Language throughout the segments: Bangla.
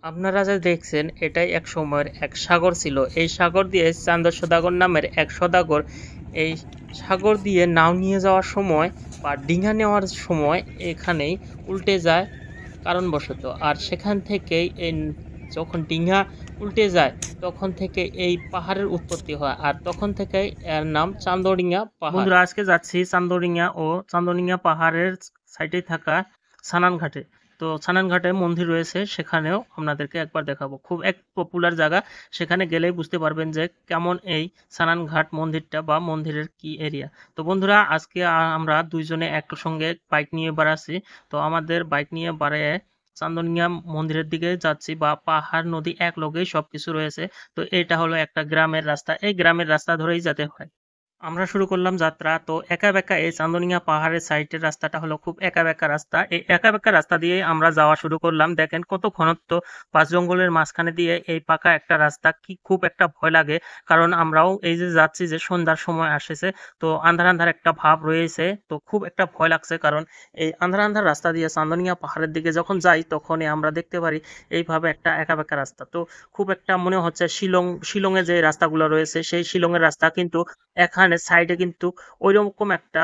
আপনারা যা দেখছেন এটাই এক সময়ের এক সাগর ছিল। এই সাগর দিয়ে চান্দ সদাগর নামের এক সদাগর এই সাগর দিয়ে নাও নিয়ে যাওয়ার সময় বা ডিঙা নেওয়ার সময় এখানেই উল্টে যায় কারণবশত। আর সেখান থেকেই যখন ডিঙা উল্টে যায় তখন থেকে এই পাহাড়ের উৎপত্তি হয়, আর তখন থেকেই এর নাম চান্দডিঙা পাহাড়। বন্ধুরা, আজকে যাচ্ছি চান্দডিঙা ও চান্দডিঙা পাহাড়ের সাইডে থাকা সানান ঘাটে। তো সানান ঘাটে মন্দির রয়েছে, সেখানেও আপনাদেরকে একবার দেখাবো। খুব এক পপুলার জায়গা, সেখানে গেলেই বুঝতে পারবেন যে কেমন এই সানান ঘাট মন্দিরটা বা মন্দিরের কি এরিয়া। তো বন্ধুরা, আজকে আমরা দুইজনে একসঙ্গে বাইক নিয়ে বাড়াচ্ছি। তো আমাদের বাইক নিয়ে বাড়িয়ে চান্দনিয়া মন্দিরের দিকে যাচ্ছি, বা পাহাড় নদী এক লগেই সবকিছু রয়েছে। তো এটা হলো একটা গ্রামের রাস্তা, এই গ্রামের রাস্তা ধরেই যেতে হয়। আমরা শুরু করলাম যাত্রা। তো একা বেঁকা এই চান্দনিয়া পাহাড়ের সাইডের রাস্তাটা হলো খুব একা বেঁকা রাস্তা। এই একা বেঁকা রাস্তা দিয়ে আমরা যাওয়া শুরু করলাম। দেখেন কত ঘনত্ব, পাঁচ জঙ্গলের মাঝখানে দিয়ে এই পাকা একটা রাস্তা, কি খুব একটা ভয় লাগে। কারণ আমরাও এই যে যাচ্ছি, যে সন্ধ্যার সময় আসেছে, তো আন্ধার আন্ধার একটা ভাব রয়েছে, তো খুব একটা ভয় লাগছে। কারণ এই আন্ধার আন্ধার রাস্তা দিয়ে চান্দনিয়া পাহাড়ের দিকে যখন যাই তখনই আমরা দেখতে পারি এইভাবে একটা একা বেঁকা রাস্তা। তো খুব একটা মনে হচ্ছে শিলংয়ে যে রাস্তাগুলো রয়েছে সেই শিলংয়ের রাস্তা, কিন্তু এখানে সাইডে কিন্তু ওইরকম একটা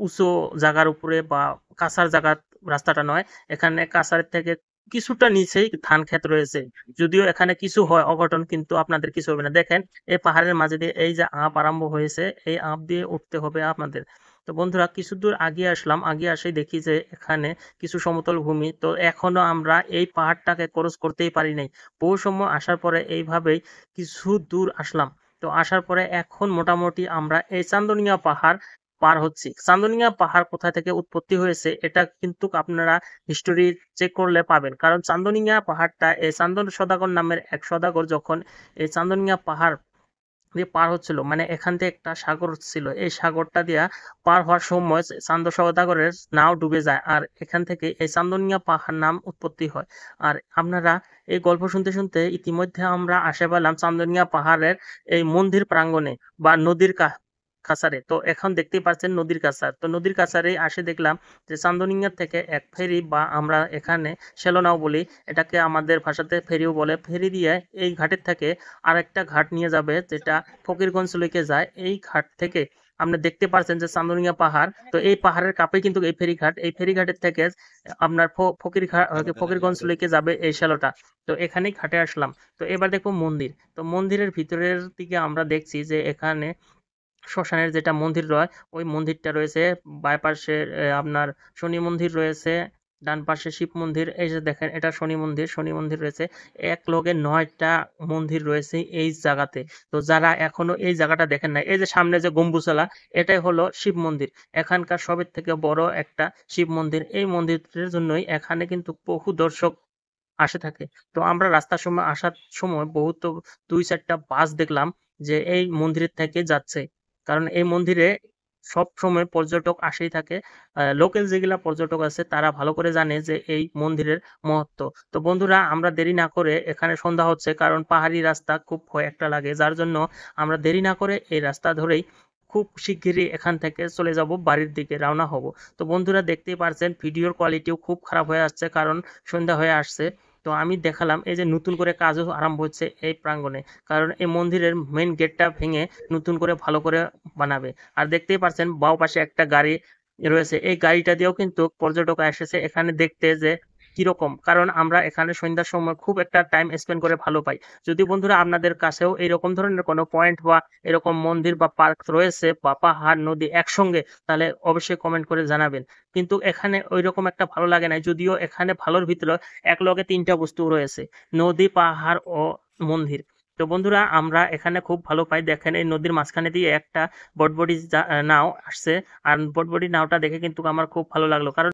উঁচু জায়গার উপরে বা কাঁচার জায়গা রাস্তাটা নয়। এখানে কাঁচার থেকে কিছুটা নিচেই ধান ক্ষেত রয়েছে। যদিও এখানে কিছু হয় অঘটন, কিন্তু আপনাদের কিছু হবে না। দেখেন এই পাহাড়ের মাঝে দিয়ে এই যে আপ আরম্ভ হয়েছে, এই আপ দিয়ে উঠতে হবে আপনাদের। তো বন্ধুরা, কিছু দূর আগে আসলাম, আগে আসে দেখি যে এখানে কিছু সমতল ভূমি। তো এখনো আমরা এই পাহাড়টাকে ক্রস করতেই পারি নাই। বহু সময় আসার পরে এইভাবেই কিছু দূর আসলাম। তো আসার পরে এখন মোটামুটি আমরা এই চান্দনিয়া পাহাড় পার হচ্ছি। চান্দনিয়া পাহাড় কোথা থেকে উৎপত্তি হয়েছে এটা কিন্তু আপনারা হিস্টোরি চেক করলে পাবেন। কারণ চান্দনিয়া পাহাড়টা এই চান্দন সদাগর নামের এক সদাগর যখন এই চান্দনিয়া পাহাড় দিয়ে পার হচ্ছিল, মানে এখান থেকে একটা সাগর ছিল, এই সাগরটা দিয়া পার হওয়ার সময় চান্দ সওদাগরের নাও ডুবে যায়, আর এখান থেকে এই চান্দনিয়া পাহাড় নাম উৎপত্তি হয়। আর আপনারা এই গল্প শুনতে শুনতে ইতিমধ্যে আমরা আসে পেলাম চান্দনিয়া পাহাড়ের এই মন্দির প্রাঙ্গণে বা নদীর কাছারে। তো এখন দেখতেই পাচ্ছেন নদীর কাছার। তো নদীর কাছারে আসে দেখলাম যে চান্দনিয়া থেকে এক ফেরি, বা আমরা এখানে সেলনাও বলি, এটাকে আমাদের ভাষাতে ফেরিও বলে, ফেরি দিয়ে এই ঘাটের থেকে আরেকটা ঘাট নিয়ে যাবে যেটা ফকিরগঞ্জ লেকে যায়। এই ঘাট থেকে আপনি দেখতে পাচ্ছেন যে চান্দনিয়া পাহাড়। তো এই পাহাড়ের কাপে কিন্তু এই ফেরিঘাট, এই ফেরিঘাটের থেকে আপনার ফকিরগঞ্জ লেকে যাবে এই শ্যালোটা। তো এখানেই ঘাটে আসলাম। তো এবার দেখবো মন্দির। তো মন্দিরের ভিতরের দিকে আমরা দেখছি যে এখানে শ্মশানের যেটা মন্দির রয়, ওই মন্দিরটা রয়েছে। বাঁ পাশে আপনার শনি মন্দির রয়েছে, ডান পাশে শিব মন্দির। এই যে দেখেন এটা শনি মন্দির, শনি মন্দির রয়েছে। এক লগে ৯টা মন্দির রয়েছে এই জায়গাতে। তো যারা এখনো এই জায়গাটা দেখেন না, এই যে সামনে যে গম্বুজওয়ালা, এটাই হলো শিব মন্দির। এখানকার সবের থেকে বড় একটা শিব মন্দির। এই মন্দিরের জন্যই এখানে কিন্তু বহু দর্শক আসে থাকে। তো আমরা রাস্তার সময় আসার সময় বহুত ২-৪টা বাস দেখলাম যে এই মন্দিরের থেকে যাচ্ছে। কারণ এই মন্দিরে সবসময় পর্যটক আসেই থাকে। লোকাল যেগুলা পর্যটক আছে তারা ভালো করে জানে যে এই মন্দিরের মহত্ব। তো বন্ধুরা, আমরা দেরি না করে, এখানে সন্ধ্যা হচ্ছে, কারণ পাহাড়ি রাস্তা খুব ভয় একটা লাগে, যার জন্য আমরা দেরি না করে এই রাস্তা ধরেই খুব শিগগিরই এখান থেকে চলে যাব, বাড়ির দিকে রওনা হব। তো বন্ধুরা, দেখতেই পারছেন ভিডিওর কোয়ালিটিও খুব খারাপ হয়ে আসছে, কারণ সন্ধ্যা হয়ে আসছে। তো আমি দেখালাম এই যে নতুন করে কাজও আরম্ভ হচ্ছে এই প্রাঙ্গণে, কারণ এই মন্দিরের মেইন গেটটা ভেঙে নতুন করে ভালো করে বানাবে। আর দেখতেই পাচ্ছেন বাও পাশে একটা গাড়ি রয়েছে, এই গাড়িটা দিয়েও কিন্তু পর্যটক এসেছে এখানে দেখতে যে কিরকম। কারণ আমরা এখানে সন্ধ্যার সময় খুব একটা টাইম স্পেন্ড করে ভালো পাই। যদি বন্ধুরা আপনাদের কাছেও এইরকম ধরনের কোনো পয়েন্ট বা এরকম মন্দির বা পার্ক রয়েছে, বা পাহাড় নদী একসঙ্গে, তাহলে অবশ্যই কমেন্ট করে জানাবেন। কিন্তু এখানে ওইরকম একটা ভালো লাগে না, যদিও এখানে ভালোর ভিতরে এক লগে ৩টা বস্তু রয়েছে: নদী, পাহাড় ও মন্দির। তো বন্ধুরা, আমরা এখানে খুব ভালো পাই। দেখেন এই নদীর মাঝখানে দিয়ে একটা বটবডি নাও আসছে, আর বটবডি নাওটা দেখে কিন্তু আমার খুব ভালো লাগলো। কারণ